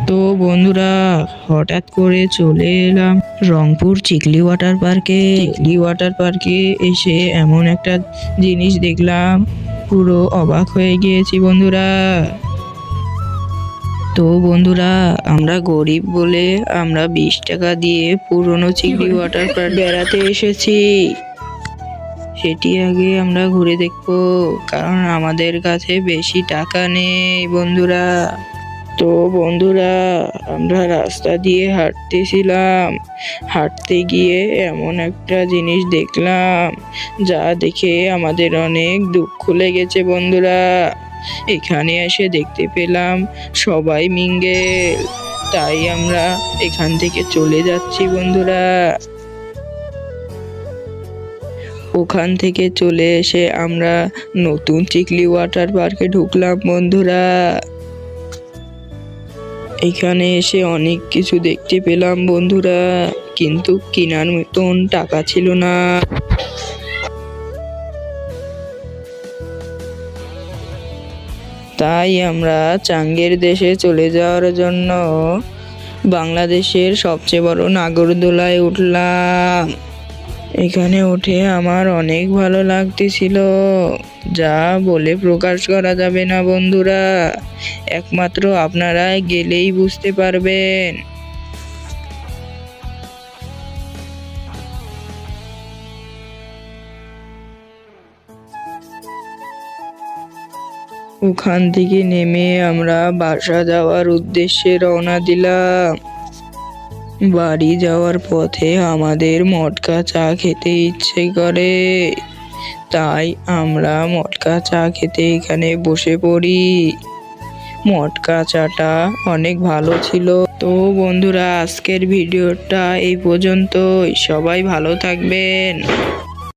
তো বন্ধুরা, হঠাৎ করে চলে এলাম রংপুর চিকলি ওয়াটার পার্কে। চিকলি ওয়াটার পার্কে এসে এমন একটা জিনিস দেখলাম, পুরো অবাক হয়ে গিয়েছি বন্ধুরা। তো বন্ধুরা, আমরা গরিব বলে আমরা 20 টাকা দিয়ে পুরনো চিকলি ওয়াটার পার্ক বেড়াতে এসেছি। সেটি আগে আমরা ঘুরে দেখবো, কারণ আমাদের কাছে বেশি টাকা নেই বন্ধুরা। তো বন্ধুরা, আমরা রাস্তা দিয়ে হাঁটতেছিলাম, হাঁটতে গিয়ে এমন একটা জিনিস দেখলাম, যা দেখে আমাদের অনেক দুঃখ লেগেছে বন্ধুরা। এখানে এসে দেখতে পেলাম সবাই মিঙ্গেল, তাই আমরা এখান থেকে চলে যাচ্ছি বন্ধুরা। ওখান থেকে চলে এসে আমরা নতুন চিকলি ওয়াটার পার্কে ঢুকলাম বন্ধুরা। এখানে এসে অনেক কিছু দেখতে পেলাম বন্ধুরা, কিন্তু কেনার মতন টাকা ছিল না। তাই আমরা চাঙ্গের দেশে চলে যাওয়ার জন্য বাংলাদেশের সবচেয়ে বড় নাগরদোলায় উঠলাম। এখানে উঠে আমার অনেক ভালো লাগতেছিল, যা বলে প্রকাশ করা যাবে না বন্ধুরা। একমাত্র আপনারা গেলেই বুঝতে পারবেন। ওখান থেকে নেমে আমরা বাসা যাওয়ার উদ্দেশ্যে রওনা দিলাম। বাড়ি যাওয়ার পথে আমাদের মটকা চা খেতে ইচ্ছে করে, তাই আমরা মটকা চা খেতে এখানে বসে পড়ি। মটকা চাটা অনেক ভালো ছিল। তো বন্ধুরা, আজকের ভিডিওটা এই পর্যন্তই। সবাই ভালো থাকবেন।